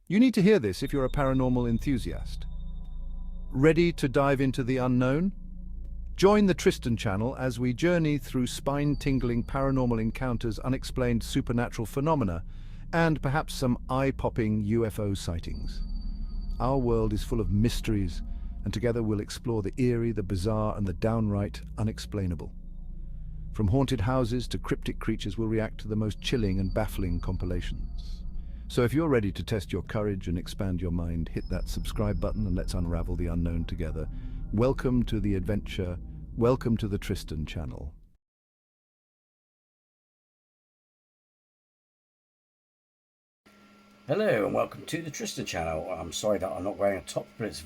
You need to hear this if you're a paranormal enthusiast. Ready to dive into the unknown? Join the Tristan channel as we journey through spine-tingling paranormal encounters, unexplained supernatural phenomena, and perhaps some eye-popping UFO sightings. Our world is full of mysteries, and together we'll explore the eerie, the bizarre, and the downright unexplainable. From haunted houses to cryptic creatures, we'll react to the most chilling and baffling compilations. So if you're ready to test your courage and expand your mind, hit that subscribe button and let's unravel the unknown together. Welcome to the adventure. Welcome to the Tristan channel. Hello and welcome to the Tristan channel. I'm sorry that I'm not wearing a top, but it's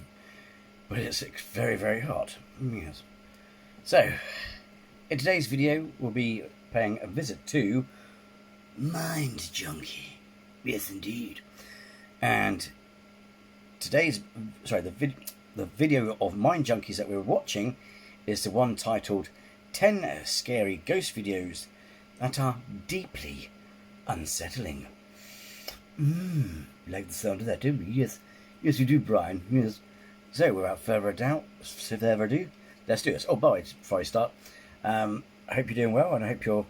very, very hot. Yes. So, in today's video, we'll be paying a visit to Mind Junkie. Yes, indeed. And today's, the video of Mind Junkies that we're watching is the one titled 10 Scary Ghost Videos That Are Deeply Unsettling. Like the sound of that, don't we? Yes, you do, Brian. Yes. So, without further ado, let's do this. Oh, by the way, before I start, I hope you're doing well, and I hope you're.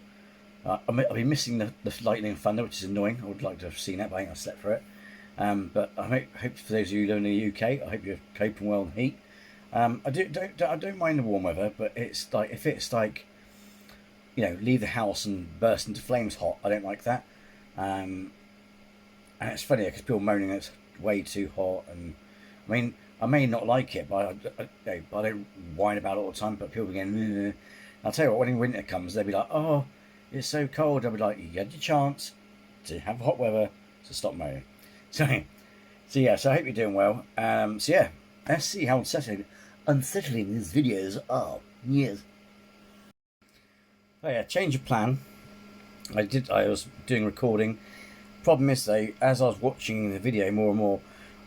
I'll be missing the lightning and thunder, which is annoying. I would like to have seen it, but I think I slept for it. But I hope for those of you who live in the UK, I hope you're coping well in the heat. I don't mind the warm weather, but it's like if it's like, leave the house and burst into flames hot. I don't like that. And it's funny because people moaning it's way too hot, and I mean I may not like it, but I don't whine about it all the time. But people begin. I'll tell you what, when winter comes, they'll be like, "Oh, it's so cold." I'll be like, "You had your chance to have hot weather, so stop moaning." So I hope you're doing well. Let's see how unsettling these videos are. Yes. Oh yeah, change of plan. I was doing recording. Problem is though, as I was watching the video more and more,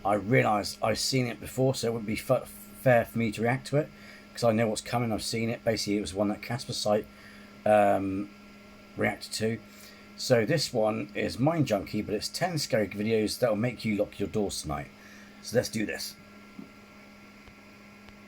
I realised I've seen it before, so it wouldn't be fair for me to react to it because I know what's coming. I've seen it. Basically, it was one that Casper site reacted to. So this one is Mind Junkie, but it's 10 scary videos that will make you lock your doors tonight. So let's do this.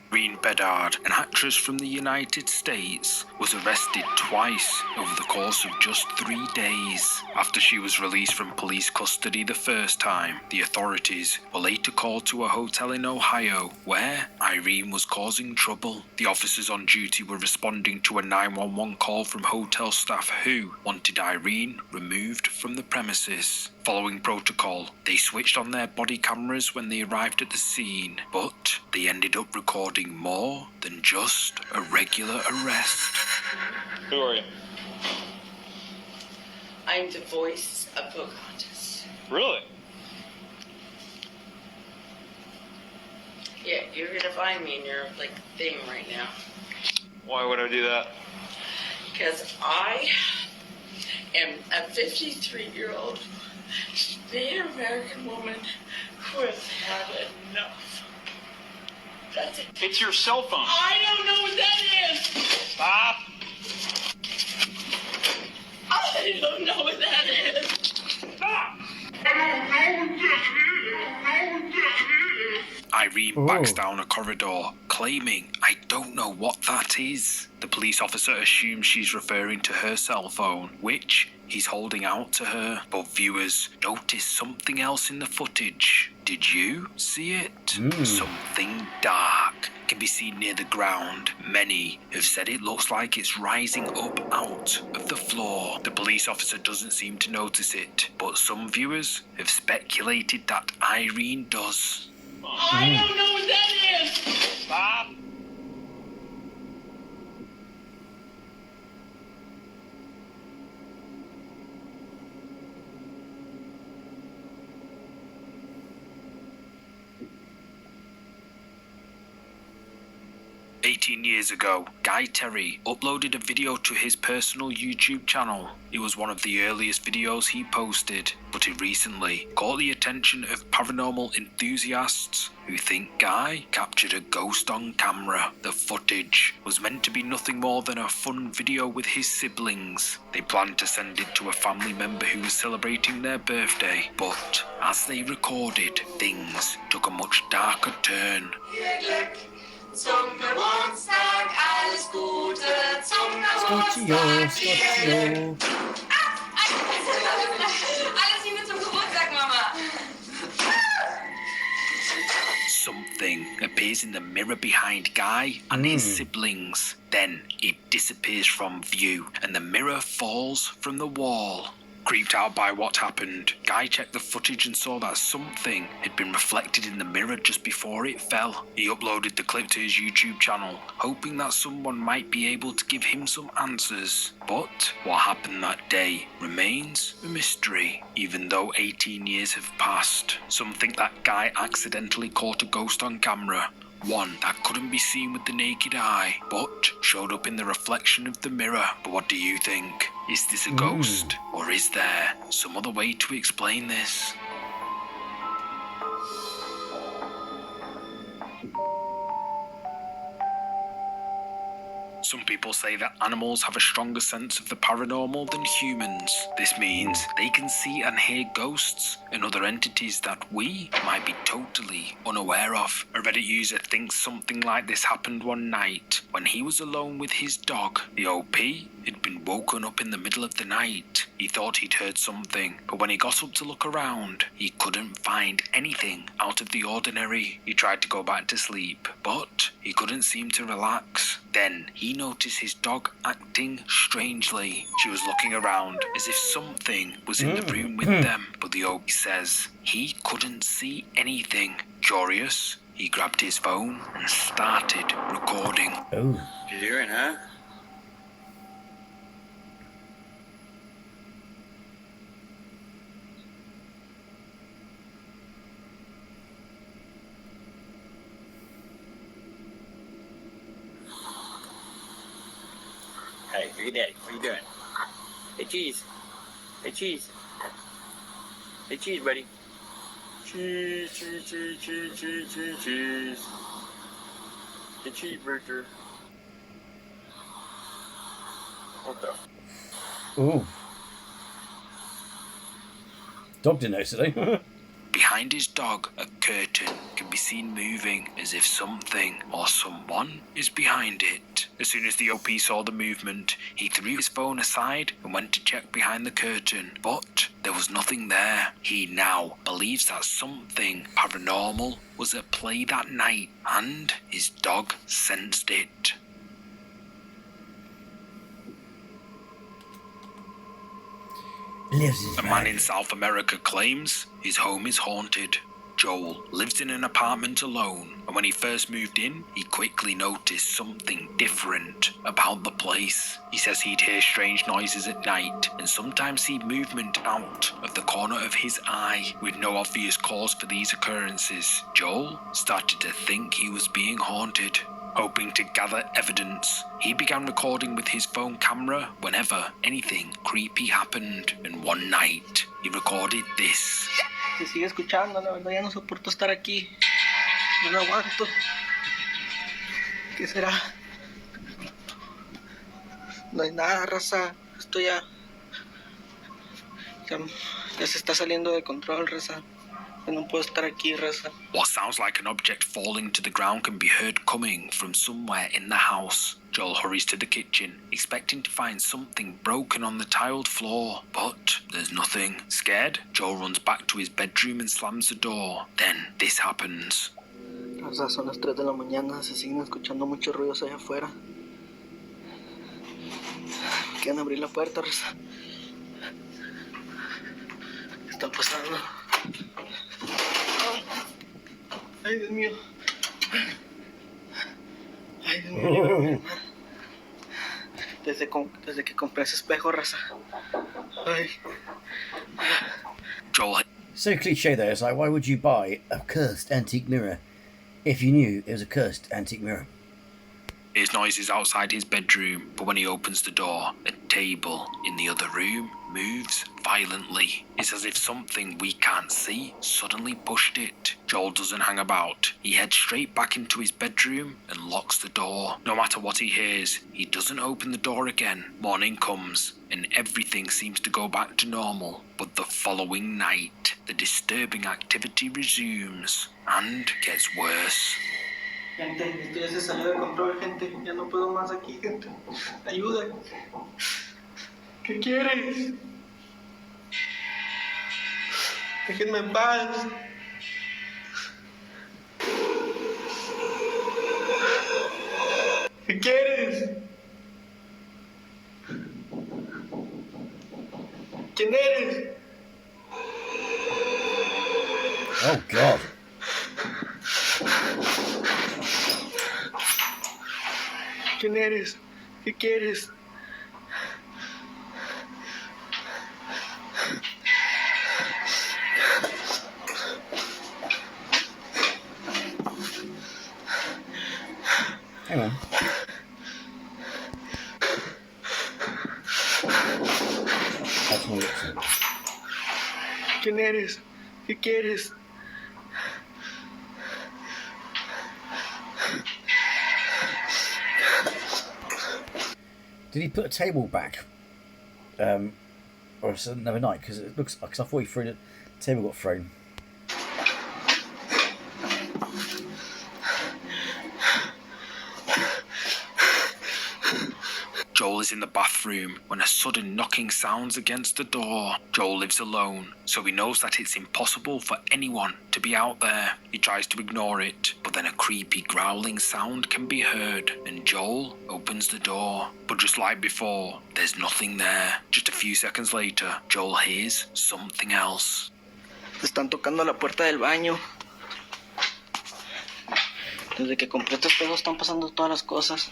Irene Bedard, an actress from the United States, was arrested twice over the course of just 3 days. After she was released from police custody the first time, the authorities were later called to a hotel in Ohio where Irene was causing trouble. The officers on duty were responding to a 911 call from hotel staff who wanted Irene removed from the premises. Following protocol, they switched on their body cameras when they arrived at the scene, but they ended up recording more than just a regular arrest. Who are you? I'm the voice of Pocahontas. Really? Yeah, you're gonna find me in your thing right now. Why would I do that? Because I am a 53-year-old Native American woman who has had enough. That's it. It's your cell phone. I don't know what that is. Stop. I don't know what that is. Stop. Irene backs down a corridor, claiming, "I don't know what that is." The police officer assumes she's referring to her cell phone, which he's holding out to her. But viewers notice something else in the footage. Did you see it? Something dark can be seen near the ground. Many have said it looks like it's rising up out of the floor. The police officer doesn't seem to notice it, but some viewers have speculated that Irene does. I don't know what that is. Stop. 18 years ago, Guy Terry uploaded a video to his personal YouTube channel. It was one of the earliest videos he posted, but it recently caught the attention of paranormal enthusiasts who think Guy captured a ghost on camera. The footage was meant to be nothing more than a fun video with his siblings. They planned to send it to a family member who was celebrating their birthday, but as they recorded, things took a much darker turn. Zum Geburtstag alles Gute, zum Geburtstag. Scotchio. Alles Liebe zum Geburtstag, Mama. Something appears in the mirror behind Guy and his siblings. Then it disappears from view and the mirror falls from the wall. Creeped out by what happened, Guy checked the footage and saw that something had been reflected in the mirror just before it fell. He uploaded the clip to his YouTube channel, hoping that someone might be able to give him some answers. But what happened that day remains a mystery. Even though 18 years have passed, some think that Guy accidentally caught a ghost on camera. One that couldn't be seen with the naked eye, but showed up in the reflection of the mirror. But what do you think? Is this a ghost? Or is there some other way to explain this? Some people say that animals have a stronger sense of the paranormal than humans. This means they can see and hear ghosts and other entities that we might be totally unaware of. A Reddit user thinks something like this happened one night when he was alone with his dog. The OP had been woken up in the middle of the night. He thought he'd heard something, but when he got up to look around, he couldn't find anything out of the ordinary. He tried to go back to sleep, but he couldn't seem to relax. Then he noticed his dog acting strangely. She was looking around as if something was in the room with them, but the OP says he couldn't see anything. Curious, he grabbed his phone and started recording. Oh. You hearing, huh? Hey, look at Daddy. What are you doing? Hey, cheese. Hey, cheese. Hey, cheese, buddy. Cheese, cheese, cheese, cheese, cheese, cheese, cheese. Hey, cheeseburger. What the? Ooh. Dog didn't notice it, eh? Behind his dog, a curtain can be seen moving as if something or someone is behind it. As soon as the OP saw the movement, he threw his phone aside and went to check behind the curtain, but there was nothing there. He now believes that something paranormal was at play that night, and his dog sensed it. Lives his A man in South America claims his home is haunted. Joel lives in an apartment alone, and when he first moved in, he quickly noticed something different about the place. He says he'd hear strange noises at night, and sometimes see movement out of the corner of his eye. With no obvious cause for these occurrences, Joel started to think he was being haunted. Hoping to gather evidence, he began recording with his phone camera whenever anything creepy happened, and one night he recorded this. Se sigue escuchando, la verdad ya no soporto estar aquí. No lo aguanto. ¿Qué será? No hay nada, raza. Esto ya se está saliendo de control, raza. Yo no puedo estar aquí, raza. What sounds like an object falling to the ground can be heard coming from somewhere in the house. Joel hurries to the kitchen, expecting to find something broken on the tiled floor, but there's nothing. Scared, Joel runs back to his bedroom and slams the door. Then this happens. Raza, son las 3 de la mañana, se siguen escuchando muchos ruidos allá afuera. Quieren abrir la puerta, raza. ¿Qué está pasando? Ay, Dios mío. Ay, Dios mío. Desde que compré ese espejo, raza. Ay. Joel So cliche though, it's like, why would you buy a cursed antique mirror if you knew it was a cursed antique mirror? Hears noises outside his bedroom, but when he opens the door, a table in the other room moves violently. It's as if something we can't see suddenly pushed it. Joel doesn't hang about. He heads straight back into his bedroom and locks the door. No matter what he hears, he doesn't open the door again. Morning comes, and everything seems to go back to normal. But the following night, the disturbing activity resumes and gets worse. Gente, esto ya se salió de control, gente. Ya no puedo más aquí, gente. Ayuda. ¿Qué quieres? Déjenme en paz. ¿Qué quieres? ¿Quién eres? Oh, God. ¿Quién eres? ¿Qué quieres? Hang on. That's my lips. ¿Quién eres? ¿Qué quieres? Did he put a table back? Or is it another night? Because it looks like I thought he threw the table got thrown. Joel is in the bathroom when a sudden knocking sounds against the door. Joel lives alone, so he knows that it's impossible for anyone to be out there. He tries to ignore it, but then a creepy growling sound can be heard, and Joel opens the door. But just like before, there's nothing there. Just a few seconds later, Joel hears something else. Están tocando la puerta del baño. Desde que compré este espejo están pasando todas las cosas.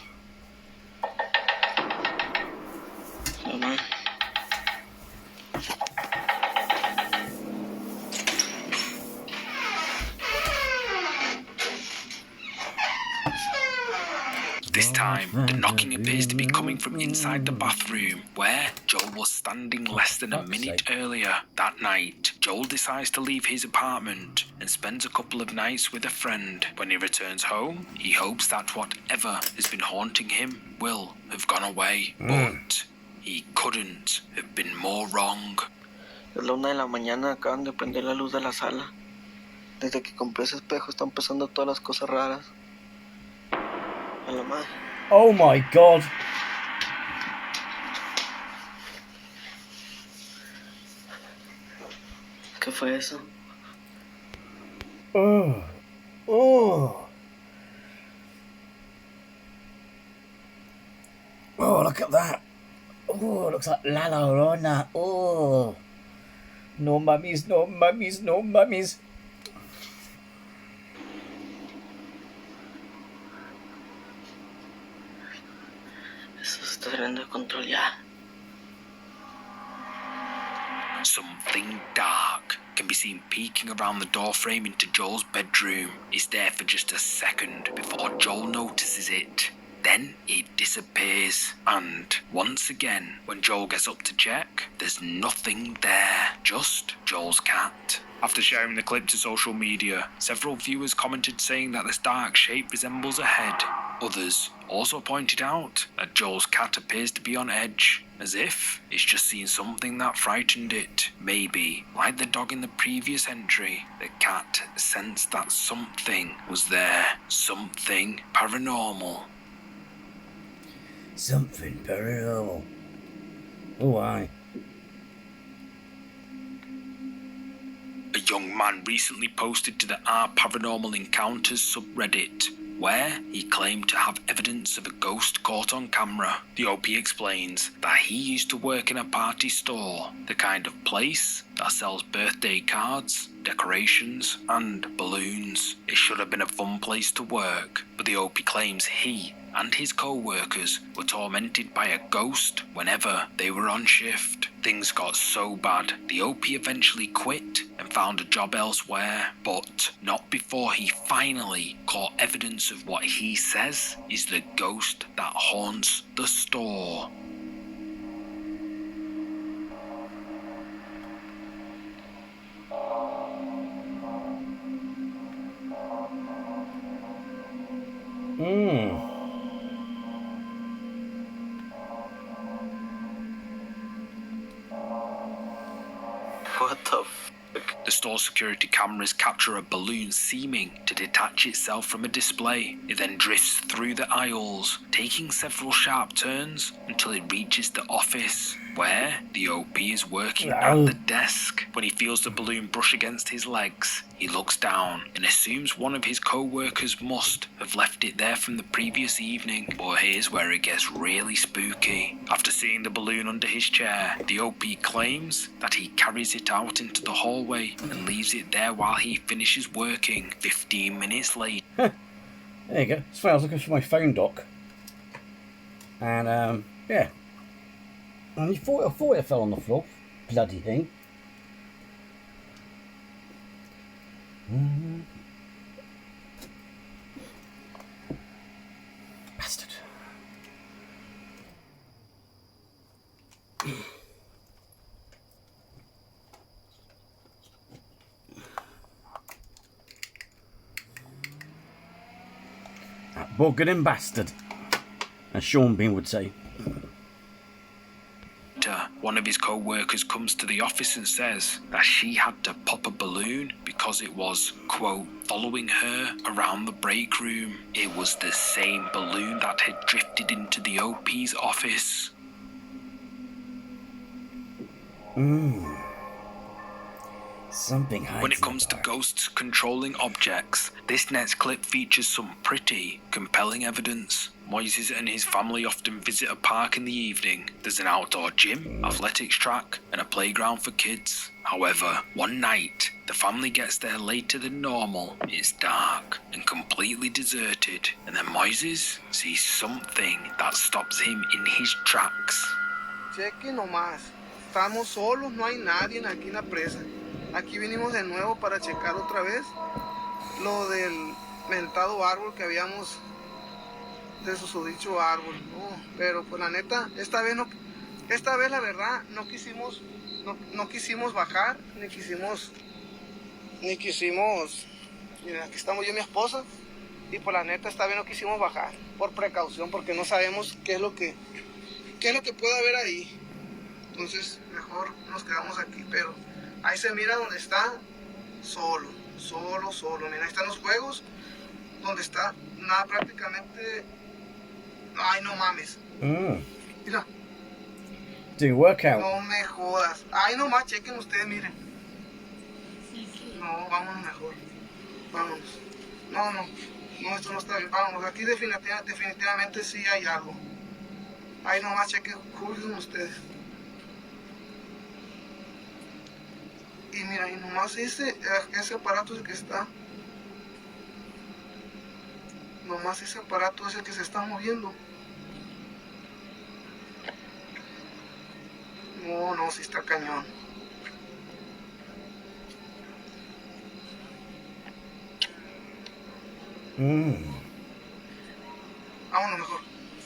Mamá. This time, the knocking appears to be coming from inside the bathroom, where Joel was standing less than a minute earlier. That night, Joel decides to leave his apartment and spends a couple of nights with a friend. When he returns home, he hopes that whatever has been haunting him will have gone away. But he couldn't have been more wrong. Es la 1 de la mañana, acaban de prender la luz de la sala. Desde que compré ese espejo están pasando todas las cosas raras. A la madre. Oh my God. ¿Qué fue eso? Oh. Oh. Oh, look at that. Oh, it looks like La Llorona. Oh. No mummies, no mummies, no mummies. Eso se está saliendo de control ya. Something dark can be seen peeking around the doorframe into Joel's bedroom. It's there for just a second before Joel notices it. Then it disappears. And once again, when Joel gets up to check, there's nothing there, just Joel's cat. After sharing the clip to social media, several viewers commented saying that this dark shape resembles a head. Others also pointed out that Joel's cat appears to be on edge, as if it's just seen something that frightened it. Maybe, like the dog in the previous entry, the cat sensed that something was there, something paranormal. Something paranormal. Oh, aye. A young man recently posted to the Our Paranormal Encounters subreddit, where he claimed to have evidence of a ghost caught on camera. The OP explains that he used to work in a party store, the kind of place that sells birthday cards, decorations, and balloons. It should have been a fun place to work, but the OP claims he and his co-workers were tormented by a ghost whenever they were on shift. Things got so bad, the OP eventually quit and found a job elsewhere, but not before he finally caught evidence of what he says is the ghost that haunts the store. What the fuck? The store security cameras capture a balloon seeming to detach itself from a display. It then drifts through the aisles, taking several sharp turns until it reaches the office, where the OP is working at the desk. When he feels the balloon brush against his legs, he looks down and assumes one of his co-workers must have left it there from the previous evening. But here's where it gets really spooky. After seeing the balloon under his chair, the OP claims that he carries it out into the hallway and leaves it there while he finishes working 15 minutes later. There you go. That's why I was looking for my phone dock. And, yeah. And I thought it fell on the floor. Bloody thing. Bastard. That buggering bastard, as Sean Bean would say. One of his co-workers comes to the office and says that she had to pop a balloon because it was, quote, following her around the break room. It was the same balloon that had drifted into the OP's office. Something hides. When it comes to ghosts controlling objects, this next clip features some pretty compelling evidence. Moises and his family often visit a park in the evening. There's an outdoor gym, athletics track, and a playground for kids. However, one night, the family gets there later than normal. It's dark and completely deserted, and then Moises sees something that stops him in his tracks. Cheque nomás. Estamos solos, no hay nadie aquí en la presa. Aquí vinimos de nuevo para checar otra vez lo del mentado árbol que habíamos de susodicho árbol, ¿no? Pero pues la neta, esta vez la verdad no quisimos bajar, ni quisimos, mira, aquí estamos yo y mi esposa, y pues la neta esta vez no quisimos bajar, por precaución, porque no sabemos qué es lo que puede haber ahí. Entonces mejor nos quedamos aquí, pero ahí se mira donde está solo. Mira, ahí están los juegos, donde está nada prácticamente. Ay, no mames. Mira. Do workout. No me jodas. Ay, no más, chequen ustedes, miren. No, vámonos mejor. Vámonos. No, esto no está bien. Vámonos. Aquí definitivamente sí hay algo. Ay, no más, chequen, juzguen ustedes. Y mira, y nomás ese aparato es el que está. Nomás ese aparato es el que se está moviendo. No, sí está cañón. Vámonos mejor.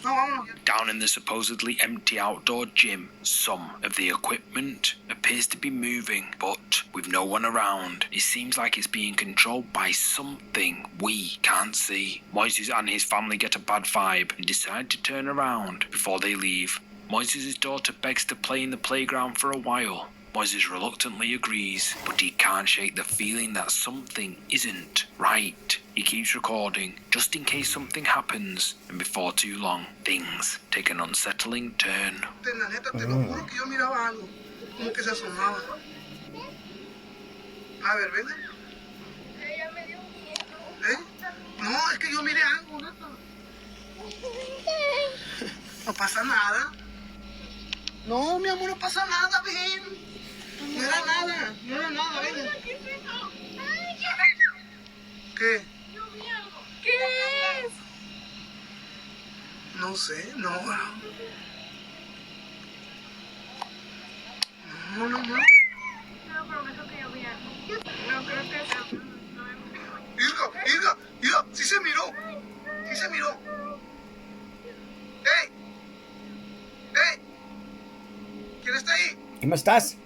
No, vámonos. Down in the supposedly empty outdoor gym, some of the equipment appears to be moving, but with no one around. It seems like it's being controlled by something we can't see. Moises and his family get a bad vibe and decide to turn around before they leave. Moises' daughter begs to play in the playground for a while. Moises reluctantly agrees, but he can't shake the feeling that something isn't right. He keeps recording, just in case something happens, and before too long, things take an unsettling turn. La neta, te lo juro que yo miraba algo, como que se asomaba. A ver, ¿ven? No, es que yo miré algo, neta. No pasa nada. No, mi amor, no pasa nada, ven. No era nada, ven. ¿Qué? ¿Qué es? No sé, no. No. No prometo que yo vi algo. No creo que sea. Irga, sí se miró. ¡Ey! ¿Quién está ahí? ¿Cómo estás?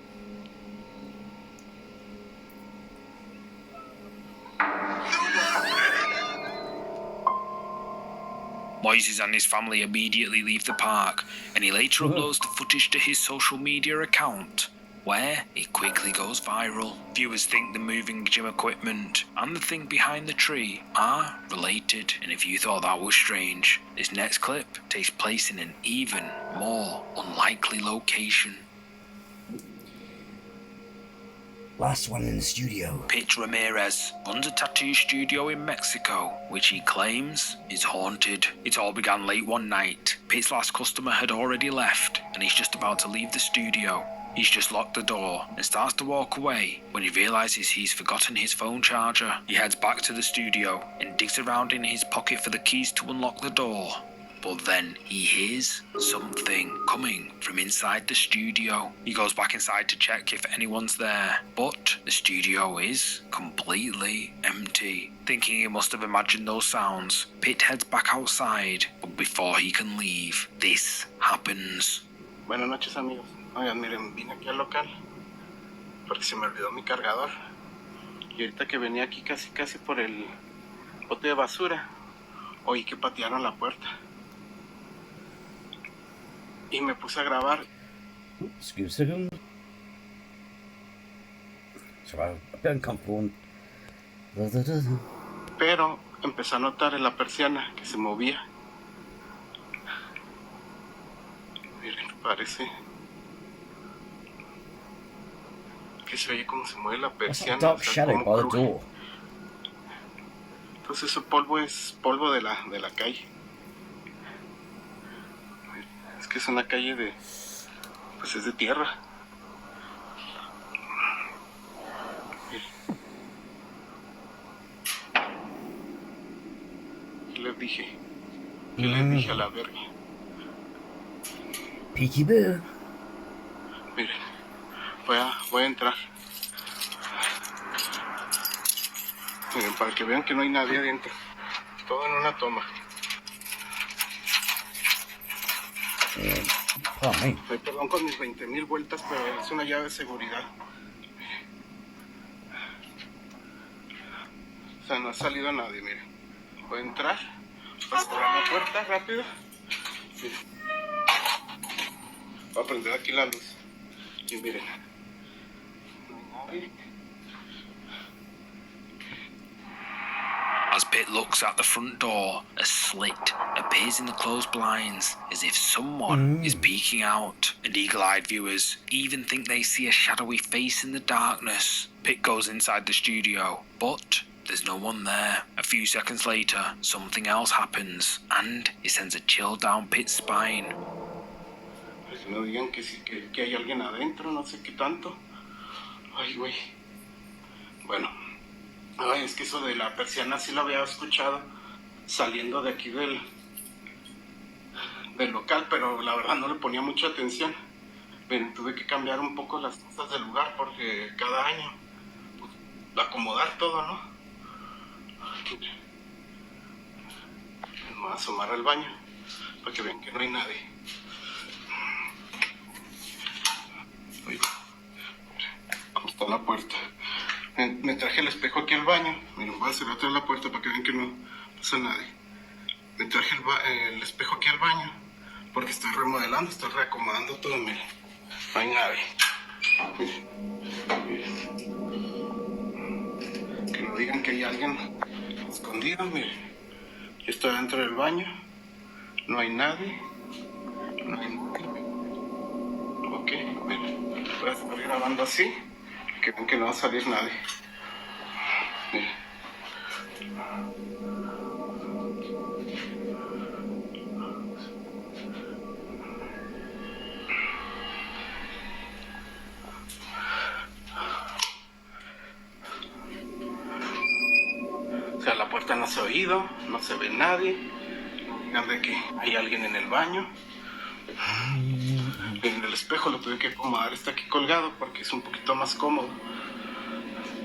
Moises and his family immediately leave the park, and he later uploads the footage to his social media account, where it quickly goes viral. Viewers think the moving gym equipment and the thing behind the tree are related, and if you thought that was strange, this next clip takes place in an even more unlikely location. Last one in the studio. Pete Ramirez runs a tattoo studio in Mexico, which he claims is haunted. It all began late one night. Pete's last customer had already left, and he's just about to leave the studio. He's just locked the door and starts to walk away when he realizes he's forgotten his phone charger. He heads back to the studio and digs around in his pocket for the keys to unlock the door. But then he hears something coming from inside the studio. He goes back inside to check if anyone's there, but the studio is completely empty. Thinking he must have imagined those sounds, Pitt heads back outside, but before he can leave, this happens. Buenas noches, amigos. Oigan, miren, vine aquí al local porque se me olvidó mi cargador. Y ahorita que venía aquí casi por el bote de basura, oí que patearon la puerta. Y me puse a grabar. Excuse a second. Sorry, a bit uncomfortable. Pero empecé a notar en la persiana que se movía. Miren, parece que se oye como se mueve la persiana. Dark shadow by the door. Entonces ese polvo es polvo de la calle. Es que es una calle de... pues es de tierra. ¿Qué les dije? ¿Qué les dije a la verga? Peekaboo. Miren, voy a entrar. Miren, para que vean que no hay nadie adentro. Todo en una toma. Perdón con mis 20,000 vueltas, pero es una llave de seguridad. O sea, no ha salido nadie, miren. Voy a entrar. Voy a cerrar la puerta rápido. Miren. Voy a prender aquí la luz. Y miren. No hay nadie. As Pitt looks at the front door, a slit appears in the closed blinds, as if someone is peeking out, and eagle-eyed viewers even think they see a shadowy face in the darkness. Pitt goes inside the studio, but there's no one there. A few seconds later, something else happens, and it sends a chill down Pitt's spine. Pues no digan que hay alguien adentro, no sé qué tanto. Ay, güey. Bueno. Ay, es que eso de la persiana sí lo había escuchado saliendo de aquí del local, pero la verdad no le ponía mucha atención. Miren, tuve que cambiar un poco las cosas del lugar porque cada año, pues, acomodar todo, ¿no? Me voy a asomar al baño para que vean que no hay nadie. Oiga, ¿cómo está la puerta? Me traje el espejo aquí al baño. Miren, voy a cerrar toda la puerta para que vean que no pasa nadie. Me traje el espejo aquí al baño porque estoy remodelando, estoy reacomodando todo. Miren, no hay nadie. Miren. Que no digan que hay alguien escondido. Miren, yo estoy dentro del baño. No hay nadie. No hay nadie. Ok, miren, voy a estar grabando así. Que ven que no va a salir nadie. Miren. O sea, la puerta no se ha oído, no se ve nadie. platicar de que hay alguien en el baño. En el espejo lo tuve que acomodar, está aquí colgado porque es un poquito más cómodo.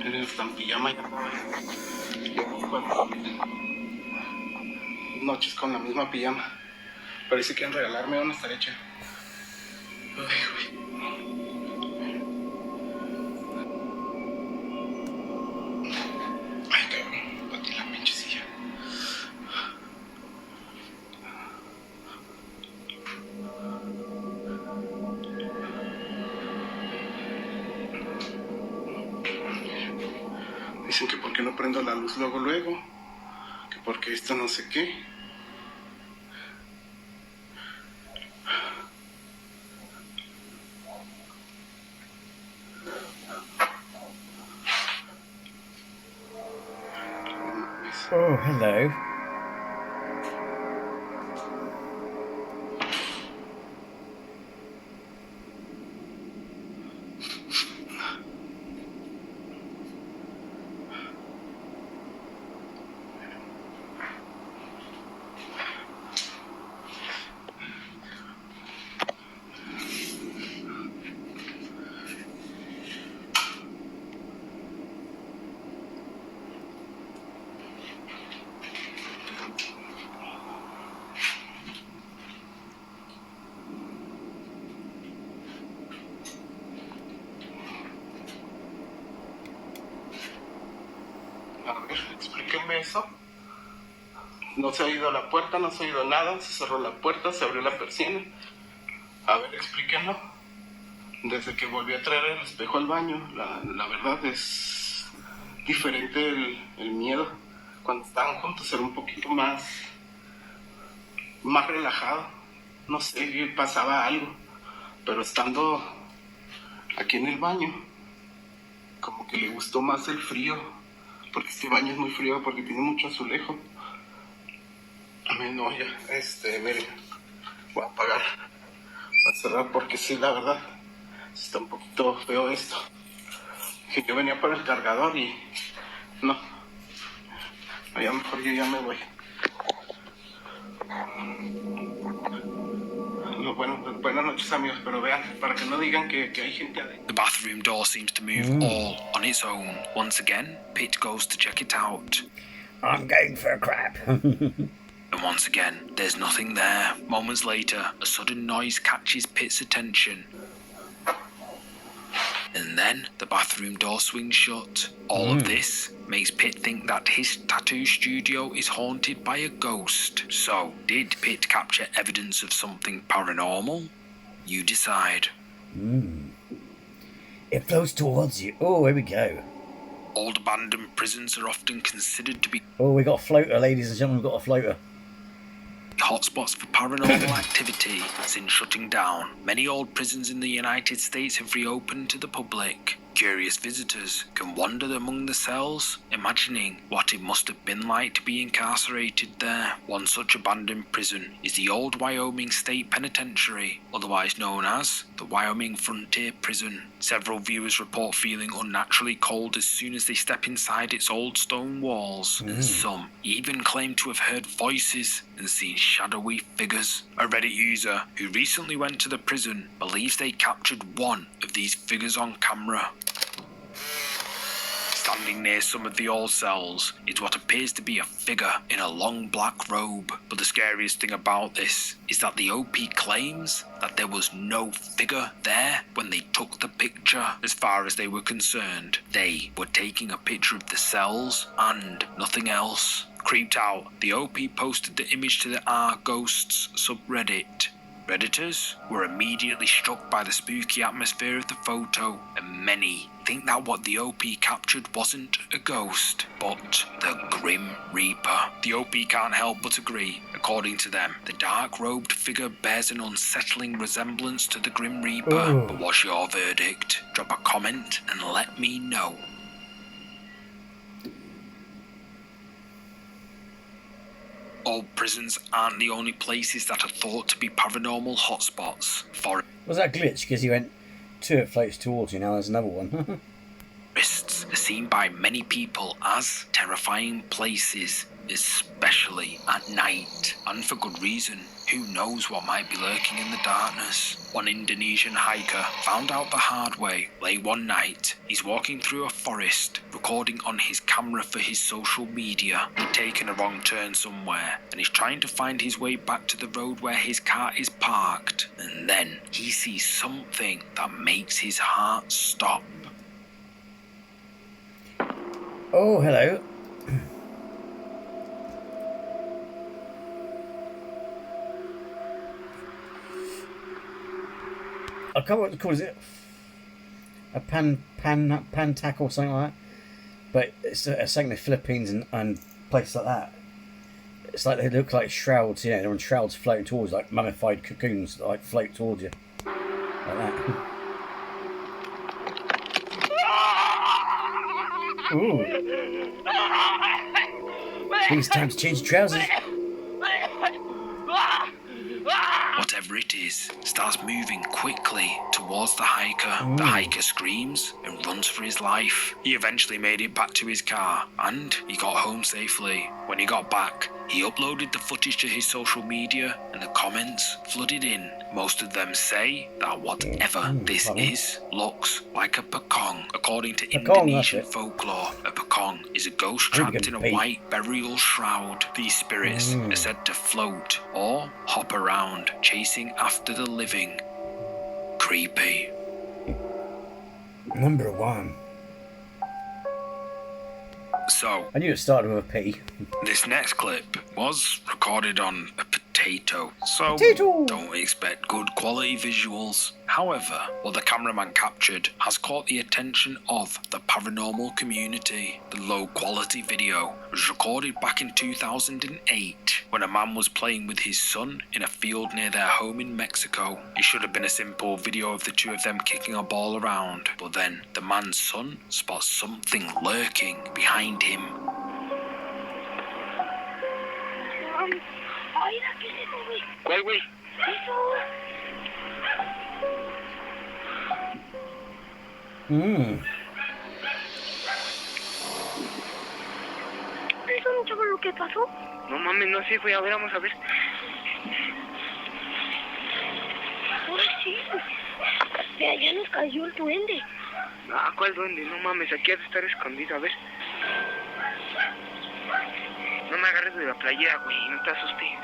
Está en pijama ya. Bueno, noches con la misma pijama. Pero si quieren regalarme una, estaría hecha. Ay, cabrón, batí la pinche silla. Dicen que por qué no prendo la luz luego, que porque esto no sé qué. Oh, hello. A ver, explíquenme eso. No se ha ido la puerta, no se ha ido nada, se cerró la puerta, se abrió la persiana. A ver, explíquenlo. Desde que volví a traer el espejo al baño, la verdad es diferente el miedo. Cuando estaban juntos era un poquito más relajado. No sé, pasaba algo. Pero estando aquí en el baño, como que le gustó más el frío. Porque este baño es muy frío porque tiene mucho azulejo. A mí no, ya, miren, voy a apagar, voy a cerrar porque sí, la verdad, está un poquito feo esto. Que yo venía por el cargador y no, ya mejor yo ya me voy. No, bueno, buenas noches amigos, pero vean, para que no digan que hay gente adentro. The bathroom door seems to move all on its own. Once again, Pitt goes to check it out. I'm going for a crap. And once again, there's nothing there. Moments later, a sudden noise catches Pitt's attention. And then the bathroom door swings shut. All of this makes Pitt think that his tattoo studio is haunted by a ghost. So, did Pitt capture evidence of something paranormal? You decide. It flows towards you. Oh, here we go. Old abandoned prisons are often considered to be Oh, we got a floater, ladies and gentlemen. We've got a floater. hotspots for paranormal activity since shutting down. Many old prisons in the United States have reopened to the public. Curious visitors can wander among the cells, imagining what it must have been like to be incarcerated there. One such abandoned prison is the old Wyoming State Penitentiary, otherwise known as the Wyoming Frontier Prison. Several viewers report feeling unnaturally cold as soon as they step inside its old stone walls, and some even claim to have heard voices and seen shadowy figures. A Reddit user who recently went to the prison believes they captured one of these figures on camera. Standing near some of the old cells is what appears to be a figure in a long black robe. But the scariest thing about this is that the OP claims that there was no figure there when they took the picture. As far as they were concerned, they were taking a picture of the cells and nothing else. Creeped out, the OP posted the image to the R Ghosts subreddit. Redditors were immediately struck by the spooky atmosphere of the photo, and many think that what the OP captured wasn't a ghost, but the Grim Reaper. The OP can't help but agree. According to them, the dark-robed figure bears an unsettling resemblance to the Grim Reaper. But what's your verdict? Drop a comment and let me know. Old prisons aren't the only places that are thought to be paranormal hotspots. Was that glitch? Because you went, two it floats towards you, now there's another one. Tourists seen by many people as terrifying places, especially at night, and for good reason. Who knows what might be lurking in the darkness? One Indonesian hiker found out the hard way. Late one night, he's walking through a forest, recording on his camera for his social media. He'd taken a wrong turn somewhere, and he's trying to find his way back to the road where his car is parked. And then he sees something that makes his heart stop. Oh, hello. I can't remember what it's called. Is it a pantac or something like that? But it's something in the Philippines and places like that. It's like they look like shrouds, you know, they're on shrouds floating towards, like mummified cocoons that like float towards you. Like that. Ooh. I think it's time to change trousers. Whatever it is, starts moving quickly towards the hiker. The hiker screams and runs for his life. He eventually made it back to his car, and he got home safely. When he got back, he uploaded the footage to his social media, and the comments flooded in. Most of them say that whatever this is looks like a pekong. According to Indonesian folklore, a pekong is a ghost trapped in a white burial shroud. These spirits are said to float or hop around, chasing after the living. Creepy. Number one. So, I knew it started with a P. This next clip was recorded on a potato, so don't expect good quality visuals. However, what the cameraman captured has caught the attention of the paranormal community. The low quality video was recorded back in 2008 when a man was playing with his son in a field near their home in Mexico. It should have been a simple video of the two of them kicking a ball around, but then the man's son spots something lurking behind him. ¿Cuál, güey? ¿Eso no sabe lo que pasó? No mames, no sé, güey. A ver, vamos a ver. Ahora sí. De allá nos cayó el duende. Ah, ¿cuál duende? No mames, aquí ha de estar escondido, a ver. No me agarres de la playera, güey, no te asustes.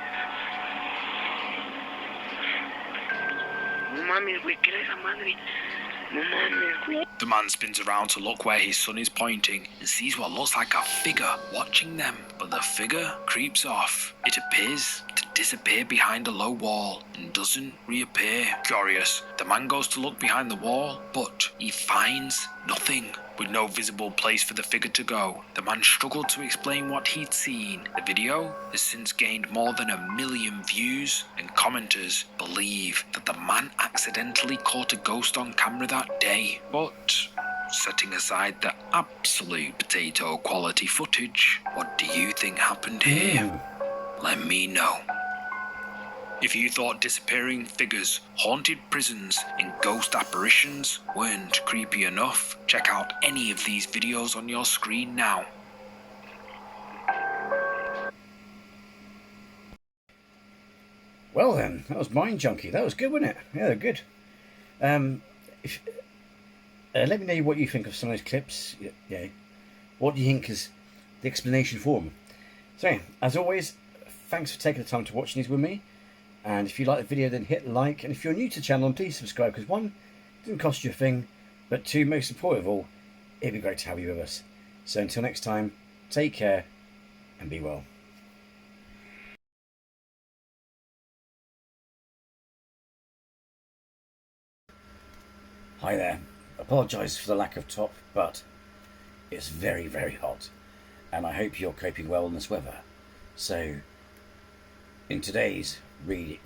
No mames, güey, ¿qué era esa madre? No mames, güey. The man spins around to look where his son is pointing and sees what looks like a figure watching them, but the figure creeps off. It appears to disappear behind a low wall and doesn't reappear. Curious, the man goes to look behind the wall, but he finds nothing. With no visible place for the figure to go, the man struggled to explain what he'd seen. The video has since gained more than 1 million views, and commenters believe that the man accidentally caught a ghost on camera that day. But setting aside the absolute potato quality footage, what do you think happened here? Let me know. If you thought disappearing figures, haunted prisons, and ghost apparitions weren't creepy enough, check out any of these videos on your screen now. Well then, that was Mind Junkie. That was good, wasn't it? Yeah, they're good. Let me know what you think of some of those clips. Yeah. What do you think is the explanation for them? So, as always, thanks for taking the time to watch these with me. And if you like the video, then hit like. And if you're new to the channel, please subscribe, because 1, it doesn't cost you a thing, but 2, most important of all, it'd be great to have you with us. So until next time, take care and be well. Hi there. Apologise for the lack of top, but it's very, very hot. And I hope you're coping well in this weather. So, in today's we